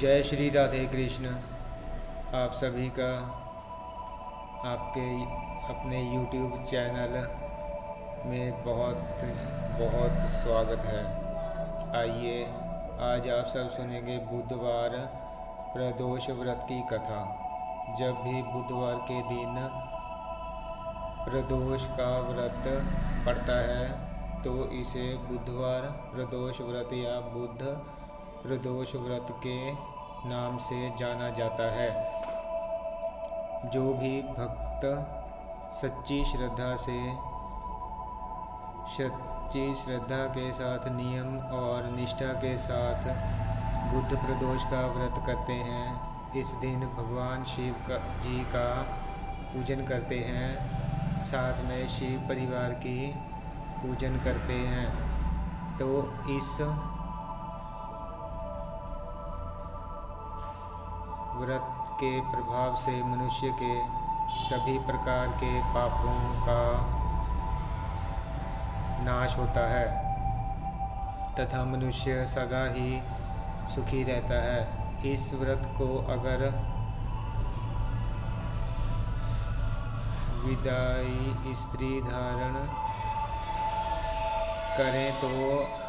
जय श्री राधे कृष्ण। आप सभी का आपके अपने YouTube चैनल में बहुत बहुत स्वागत है। आइए आज आप सब सुनेंगे बुधवार प्रदोष व्रत की कथा। जब भी बुधवार के दिन प्रदोष का व्रत पड़ता है तो इसे बुधवार प्रदोष व्रत या बुध प्रदोष व्रत के नाम से जाना जाता है। जो भी भक्त सच्ची श्रद्धा के साथ नियम और निष्ठा के साथ बुध प्रदोष का व्रत करते हैं, इस दिन भगवान शिव जी का पूजन करते हैं, साथ में शिव परिवार की पूजन करते हैं। तो इस व्रत के प्रभाव से मनुष्य के सभी प्रकार के पापों का नाश होता है तथा मनुष्य सदा ही सुखी रहता है। इस व्रत को अगर विदाई स्त्री धारण करें तो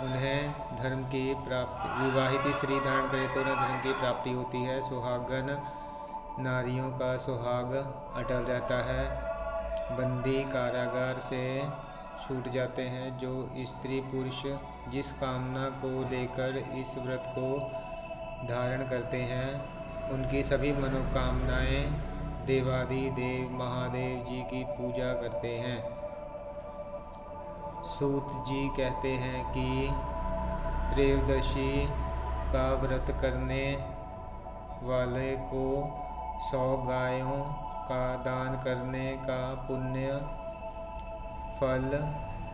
उन्हें धर्म की प्राप्ति विवाहित स्त्री धारण करें तो उन्हें धर्म की प्राप्ति होती है। सुहागन नारियों का सुहाग अटल रहता है। बंदी कारागार से छूट जाते हैं। जो स्त्री पुरुष जिस कामना को लेकर इस व्रत को धारण करते हैं, उनकी सभी मनोकामनाएं देवाधिदेव महादेव जी की पूजा करते हैं। सूत जी कहते हैं कि त्रयोदशी का व्रत करने वाले को 100 गायों का दान करने का पुण्य फल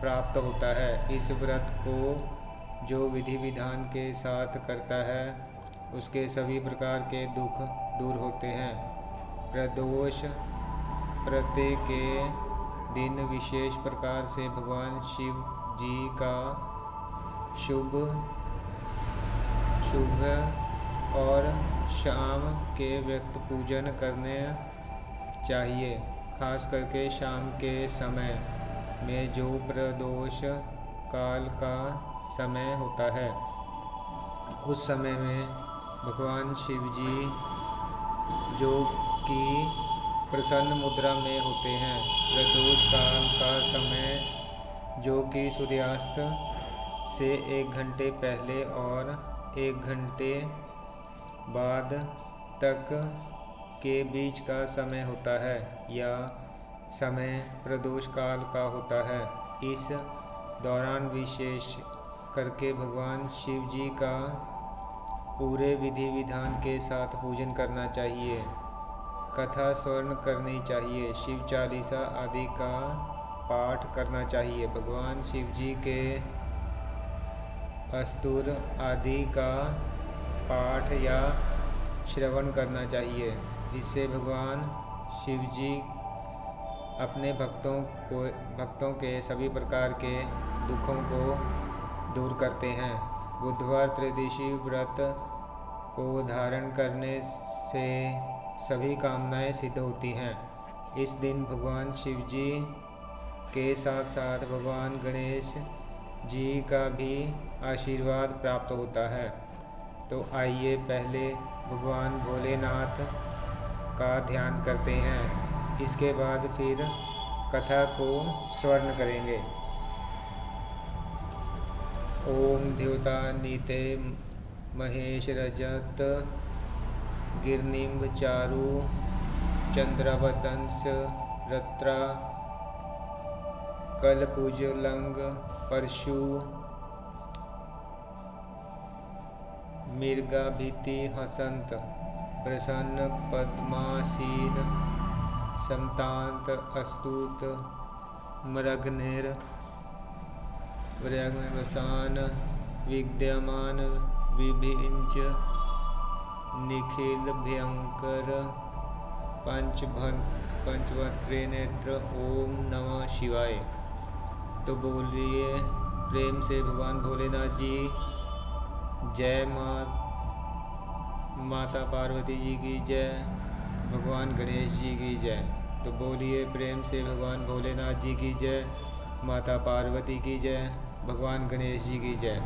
प्राप्त होता है। इस व्रत को जो विधि विधान के साथ करता है उसके सभी प्रकार के दुख दूर होते हैं। प्रदोष व्रत के दिन विशेष प्रकार से भगवान शिव जी का शुभ और शाम के वक्त पूजन करने चाहिए। खास करके शाम के समय में जो प्रदोष काल का समय होता है, उस समय में भगवान शिव जी जो कि प्रसन्न मुद्रा में होते हैं। प्रदोष काल का समय जो कि सूर्यास्त से 1 घंटे पहले और 1 घंटे बाद तक के बीच का समय होता है, या समय प्रदोष काल का होता है। इस दौरान विशेष करके भगवान शिव जी का पूरे विधि विधान के साथ पूजन करना चाहिए। कथा श्रवण करनी चाहिए। शिव चालीसा आदि का पाठ करना चाहिए। भगवान शिव जी के अस्तुर आदि का पाठ या श्रवण करना चाहिए। इससे भगवान शिव जी अपने भक्तों के सभी प्रकार के दुखों को दूर करते हैं। बुधवार त्रयोदशी व्रत को धारण करने से सभी कामनाएं सिद्ध होती हैं। इस दिन भगवान शिव जी के साथ साथ भगवान गणेश जी का भी आशीर्वाद प्राप्त होता है। तो आइए पहले भगवान भोलेनाथ का ध्यान करते हैं, इसके बाद फिर कथा को श्रवण करेंगे। ओम द्योता नीते महेश रजत गिरनिम्ब चारु चंद्रवतंस रत्रा कलपुजलंग परशु मिर्गाभिति हसंत प्रसन्न पद्मासीन समतांत अस्तुत मृगनिर व्रगवसान विद्यमान विभिंच निखिल भयंकर पंचवक्त्र नेत्र। ओम नमः शिवाय। तो बोलिए प्रेम से भगवान भोलेनाथ जी जय माँ माता पार्वती जी की जय, भगवान गणेश जी की जय। तो बोलिए प्रेम से भगवान भोलेनाथ जी की जय, माता पार्वती की जय, भगवान गणेश जी की जय।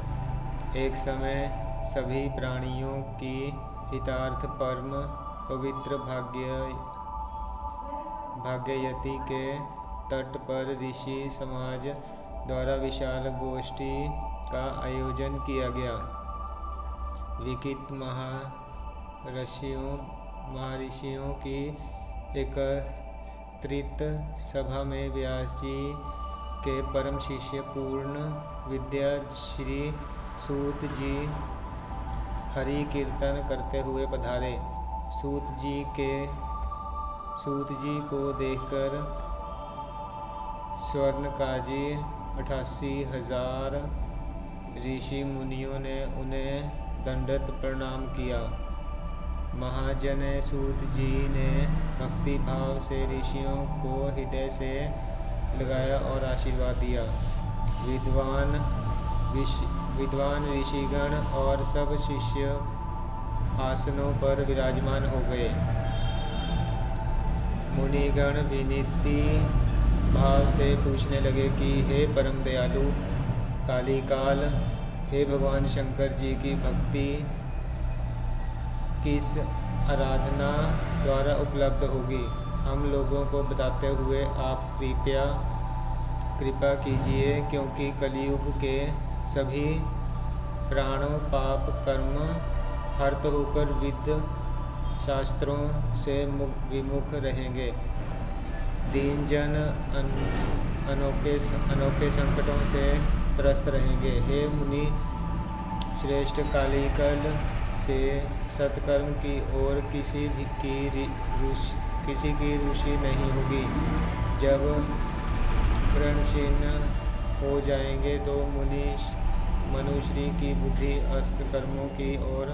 एक समय सभी प्राणियों की हितार्थ परम पवित्र भाग्ययती के तट पर ऋषि समाज द्वारा विशाल गोष्ठी का आयोजन किया गया। विकित महर्षियों की एकत्रित सभा में व्यास जी के परम शिष्य पूर्ण विद्या श्री सूत जी हरि कीर्तन करते हुए पधारे। सूत जी को देखकर स्वर्णकाजी 88,000 ऋषि मुनियों ने उन्हें दंडवत प्रणाम किया। महाजन सूत जी ने भक्ति भाव से ऋषियों को हृदय से लगाया और आशीर्वाद दिया। विद्वान ऋषिगण और सब शिष्य आसनों पर विराजमान हो गए। मुनिगण विनीत भाव से पूछने लगे कि हे परम दयालु कालीकाल, हे भगवान शंकर जी की भक्ति किस आराधना द्वारा उपलब्ध होगी, हम लोगों को बताते हुए आप कृपा कीजिए, क्योंकि कलयुग के सभी प्राणों पाप कर्म हर्त होकर विद्य शास्त्रों से विमुख रहेंगे। दीन जन अनोखे संकटों से त्रस्त रहेंगे। हे मुनि श्रेष्ठ, कालीकल से सत्कर्म की ओर किसी की रुचि नहीं होगी। जब प्रणशीन हो जाएंगे तो मनुष्य की बुद्धि अस्त कर्मों की ओर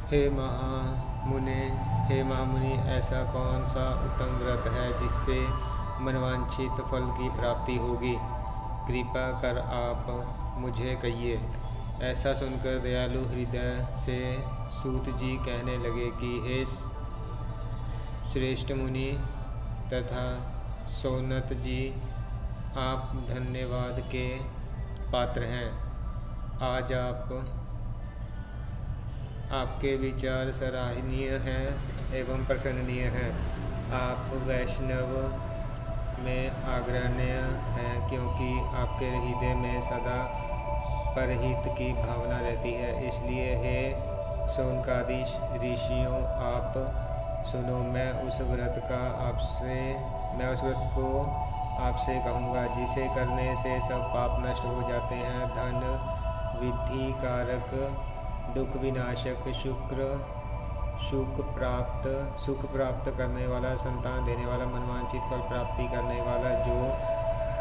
हे महामुनि, ऐसा कौन सा उत्तम व्रत है जिससे मनवांछित फल की प्राप्ति होगी? कृपा कर आप मुझे कहिए। ऐसा सुनकर दयालु हृदय से सूत जी कहने लगे कि हे श्रेष्ठ मुनि तथा सौनत जी, आप धन्यवाद के पात्र हैं। आज आपके विचार सराहनीय हैं एवं प्रशंसनीय हैं। आप वैष्णव में अग्रगण्य हैं, क्योंकि आपके हृदय में सदा परहित की भावना रहती है। इसलिए हे शौनकादि ऋषियों, आप सुनो, मैं उस व्रत को आपसे कहूँगा जिसे करने से सब पाप नष्ट हो जाते हैं। धन वृद्धि कारक, दुख विनाशक, सुख प्राप्त करने वाला, संतान देने वाला, मनवांछित फल प्राप्ति करने वाला जो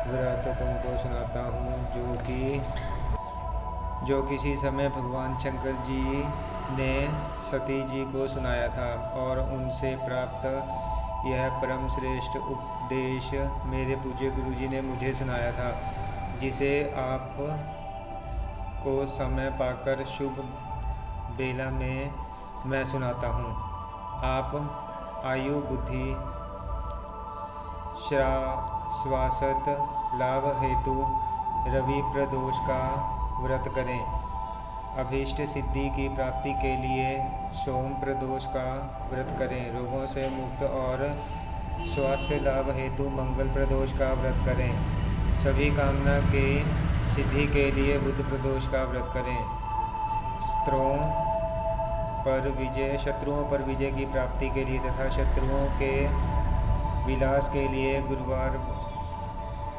व्रत तुमको सुनाता हूँ, जो किसी समय भगवान शंकर जी ने सती जी को सुनाया था, और उनसे प्राप्त यह परम श्रेष्ठ उपदेश मेरे पूज्य गुरु जी ने मुझे सुनाया था, जिसे आप को समय पाकर शुभ बेला में मैं सुनाता हूँ। आप आयु, बुद्धि, स्वास्थ्य लाभ हेतु रवि प्रदोष का व्रत करें। अभीष्ट सिद्धि की प्राप्ति के लिए सोम प्रदोष का व्रत करें। रोगों से मुक्त और स्वास्थ्य लाभ हेतु मंगल प्रदोष का व्रत करें। सभी कामना के सिद्धि के लिए बुध प्रदोष का व्रत करें। शत्रुओं पर विजय की प्राप्ति के लिए तथा शत्रुओं के विलास के लिए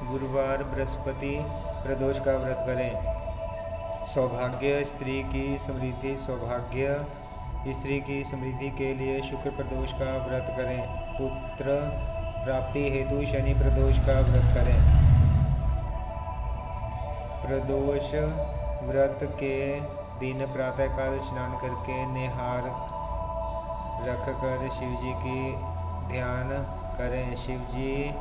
गुरुवार बृहस्पति प्रदोष का व्रत करें। सौभाग्य स्त्री की समृद्धि के लिए शुक्र प्रदोष का व्रत करें। पुत्र प्राप्ति हेतु शनि प्रदोष का व्रत करें। प्रदोष व्रत के दिन प्रातःकाल स्नान करके निहार रखकर शिवजी की ध्यान करें। शिवजी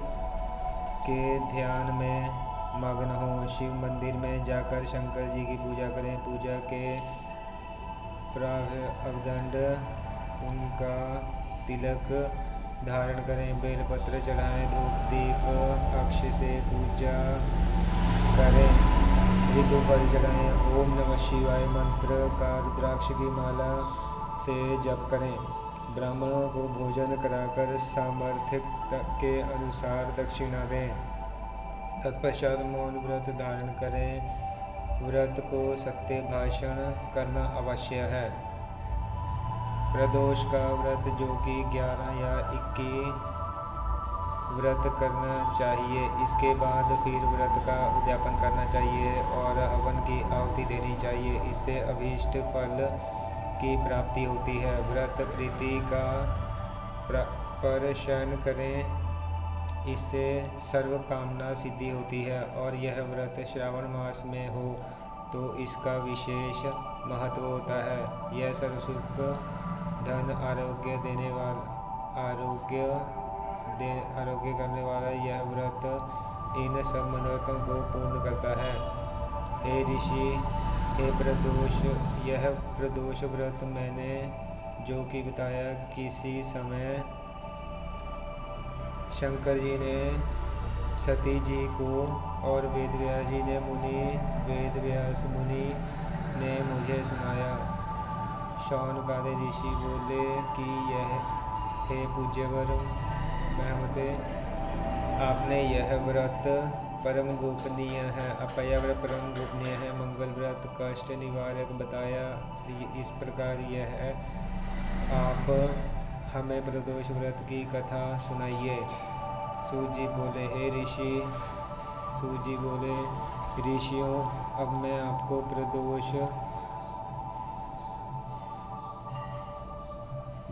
के ध्यान में मग्न हों। शिव मंदिर में जाकर शंकर जी की पूजा करें। पूजा के प्रारंभ उनका तिलक धारण करें। बेलपत्र चढ़ाएं। धूप दीप अक्ष से पूजा करें। ऋतु फल चढ़ाएं। ओम नमः शिवाय मंत्र का रुद्राक्ष की माला से जप करें। ब्राह्मणों को भोजन कराकर सामर्थ्य के अनुसार दक्षिणा दें। तत्पश्चात मौन व्रत धारण करें। व्रत को सत्य भाषण करना आवश्यक है। प्रदोष का व्रत जो कि 11 या 21 व्रत करना चाहिए। इसके बाद फिर व्रत का उद्यापन करना चाहिए और हवन की आहुति देनी चाहिए। इससे अभीष्ट फल की प्राप्ति होती है। व्रत प्रीति का पर शयन करें। इससे सर्व कामना सिद्धि होती है और यह व्रत श्रावण मास में हो तो इसका विशेष महत्व होता है। यह सर्व सुख धन आरोग्य देने वाला आरोग्य करने वाला यह व्रत इन सब मनोरथों को पूर्ण करता है। हे ऋषि, हे प्रदोष, यह प्रदोष व्रत मैंने जो कि बताया, किसी समय शंकर जी ने सती जी को और वेदव्यास मुनि ने मुझे सुनाया। शौनकादि ऋषि बोले कि यह हे पूज्यवर महमते, आपने यह व्रत परम गोपनीय है। अपया व्रत परम गोपनीय है। मंगल व्रत कष्ट निवारक बताया। इस प्रकार यह है। आप हमें प्रदोष व्रत की कथा सुनाइए। सूत जी बोले, हे ऋषि, सूत जी बोले, ऋषियों, अब मैं आपको प्रदोष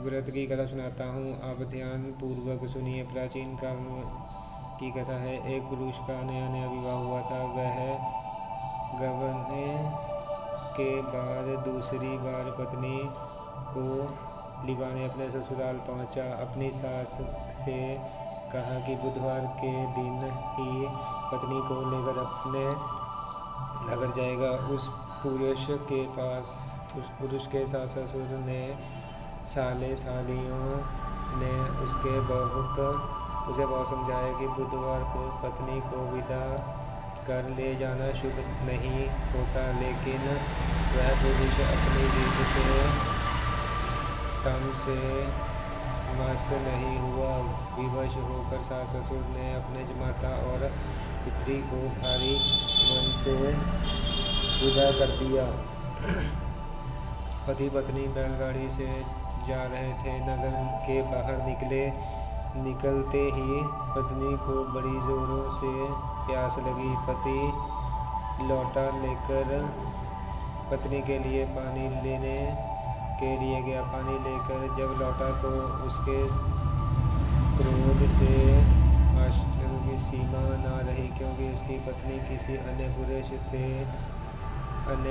व्रत की कथा सुनाता हूँ। आप ध्यान पूर्वक सुनिए। प्राचीन काल की कथा है। एक पुरुष का नया नया विवाह हुआ था। वह गवने के बाद दूसरी बार पत्नी को लिवाने अपने ससुराल पहुंचा। अपनी सास से कहा कि बुधवार के दिन ही पत्नी को लेकर अपने नगर जाएगा। उस पुरुष के सास ससुर ने साले सालियों ने उसे बहुत समझाया कि बुधवार को पत्नी को विदा कर ले जाना शुभ नहीं होता, लेकिन वह पुरुष अपनी रीत से तम से मस नहीं हुआ। विवश होकर सास ससुर ने अपने माता और पुत्री को भारी मन से विदा कर दिया। पति पत्नी बैलगाड़ी से जा रहे थे। नगर के बाहर निकलते ही पत्नी को बड़ी जोरों से प्यास लगी। पति लोटा लेकर पत्नी के लिए पानी लेने के लिए गया। पानी लेकर जब लौटा तो उसके क्रोध से आश्चर्य की सीमा न रही, क्योंकि उसकी पत्नी किसी अन्य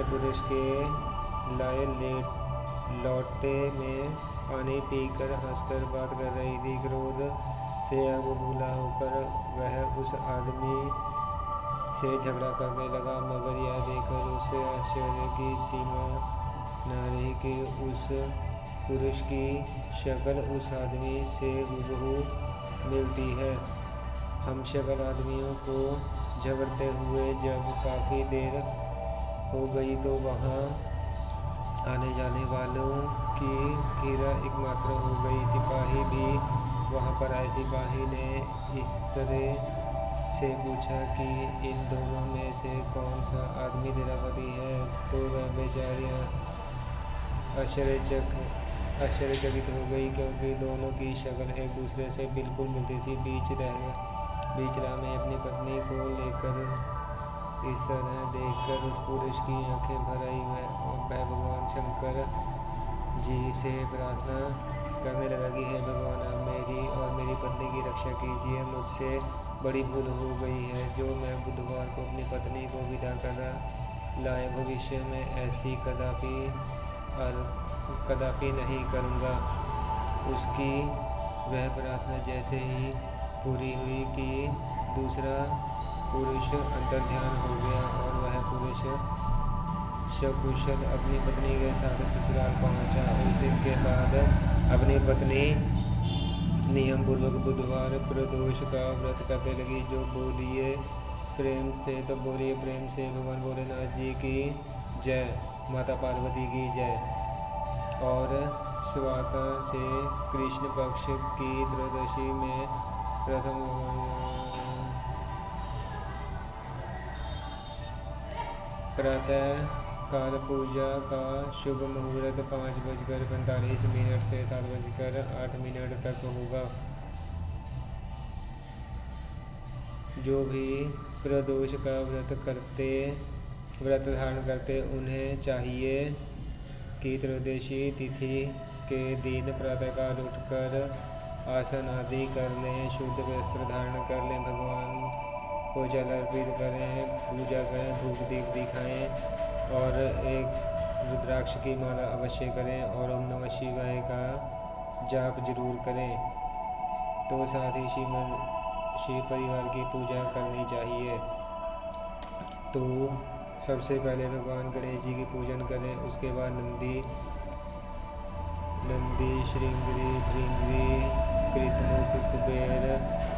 पुरुष के लाए लोटे में पानी पीकर हंसकर बात कर रही थी। क्रोध से आग बबूला होकर वह उस आदमी से झगड़ा करने लगा, मगर यह देखकर उसे आश्चर्य की सीमा न रही कि उस पुरुष की शक्ल उस आदमी से हूबहू मिलती है। हम शक्ल आदमियों को झगड़ते हुए जब काफ़ी देर हो गई तो वहाँ आने जाने वालों की गिरा एकमात्र हो गई। सिपाही भी वहाँ पर आए। सिपाही ने इस तरह से पूछा कि इन दोनों में से कौन सा आदमी तेरा पति है? तो वह बेचारी आश्चर्यचकित हो गई, क्योंकि दोनों की शक्ल एक दूसरे से बिल्कुल मिलती थी। बीच राह में अपनी पत्नी को लेकर इस तरह देखकर उस पुरुष की आंखें भर आई। वह भगवान शंकर जी से प्रार्थना करने लगा कि हे भगवान, आप मेरी और मेरी पत्नी की रक्षा कीजिए। मुझसे बड़ी भूल हो गई है जो मैं बुधवार को अपनी पत्नी को विदा कर लाए। भविष्य में ऐसी कदापि नहीं करूँगा। उसकी वह प्रार्थना जैसे ही पूरी हुई कि दूसरा पुरुष अंतर्ध्यान हो गया और वह पुरुष सकुशल अपनी पत्नी के साथ ससुराल पहुंचा। उस दिन के बाद अपनी पत्नी नियम पूर्वक बुधवार प्रदोष का व्रत करने लगी। जो बोलिए प्रेम से, तो बोलिए प्रेम से भगवान भोलेनाथ जी की जय, माता पार्वती की जय। और स्वाता से कृष्ण पक्ष की त्रयोदशी में प्रथम प्रातः काल पूजा का शुभ मुहूर्त 5:45 से 7:08 तक होगा। जो भी प्रदोष का व्रत धारण करते उन्हें चाहिए कि त्रयोदशी तिथि के दिन प्रातःकाल उठकर आसन आदि कर लें, शुद्ध वस्त्र धारण कर लें, भगवान को जल अर्पित करें, पूजा करें, धूप दीप दिखाएं और एक रुद्राक्ष की माला अवश्य करें और ओम नमः शिवाय का जाप जरूर करें। तो साथ ही शिव परिवार की पूजा करनी चाहिए। तो सबसे पहले भगवान गणेश जी की पूजन करें, उसके बाद नंदी, श्रृंगी, भृंगी, कृतमुख, कुबेर,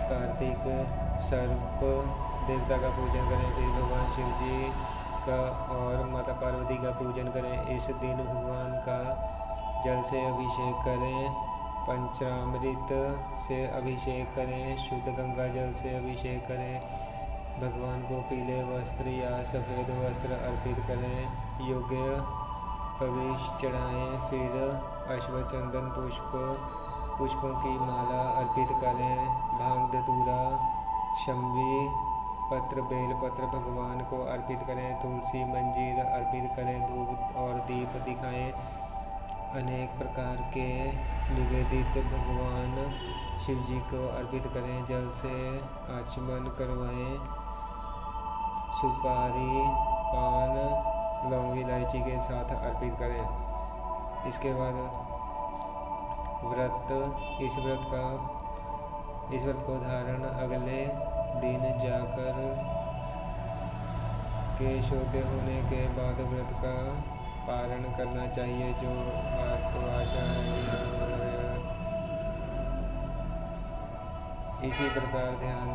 कार्तिक, सर्प देवता का पूजन करें। फिर भगवान शिव जी का और माता पार्वती का पूजन करें। इस दिन भगवान का जल से अभिषेक करें, पंचामृत से अभिषेक करें, शुद्ध गंगा जल से अभिषेक करें, भगवान को पीले वस्त्र या सफ़ेद वस्त्र अर्पित करें, योग्य पविश चढ़ाएं, फिर अश्वचंदन पुष्पों की माला अर्पित करें, भांग धतूरा, शम्भी पत्र, बेल पत्र भगवान को अर्पित करें, तुलसी मंजीर अर्पित करें, धूप और दीप दिखाएं, अनेक प्रकार के निवेदित भगवान शिव जी को अर्पित करें, जल से आचमन करवाएं, सुपारी, पान, लौंग, इलायची के साथ अर्पित करें। इसके बाद इस व्रत को धारण अगले दिन जाकर के शुद्ध होने के बाद व्रत का पारण करना चाहिए। जो तो आशा है इसी प्रकार ध्यान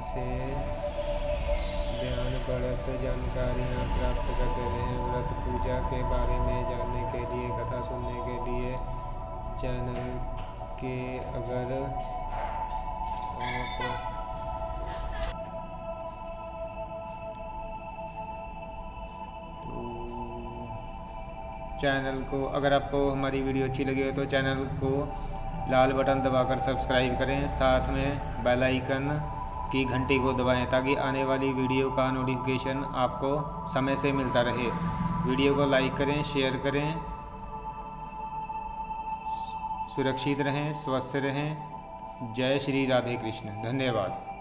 बढ़त जानकारियाँ प्राप्त करते रहें। व्रत पूजा के बारे में जानने के लिए, कथा सुनने के लिए चैनल के अगर अगर आपको हमारी वीडियो अच्छी लगी हो तो चैनल को लाल बटन दबाकर सब्सक्राइब करें, साथ में बेल आइकन की घंटी को दबाएं ताकि आने वाली वीडियो का नोटिफिकेशन आपको समय से मिलता रहे। वीडियो को लाइक करें, शेयर करें, सुरक्षित रहें, स्वस्थ रहें। जय श्री राधे कृष्ण। धन्यवाद।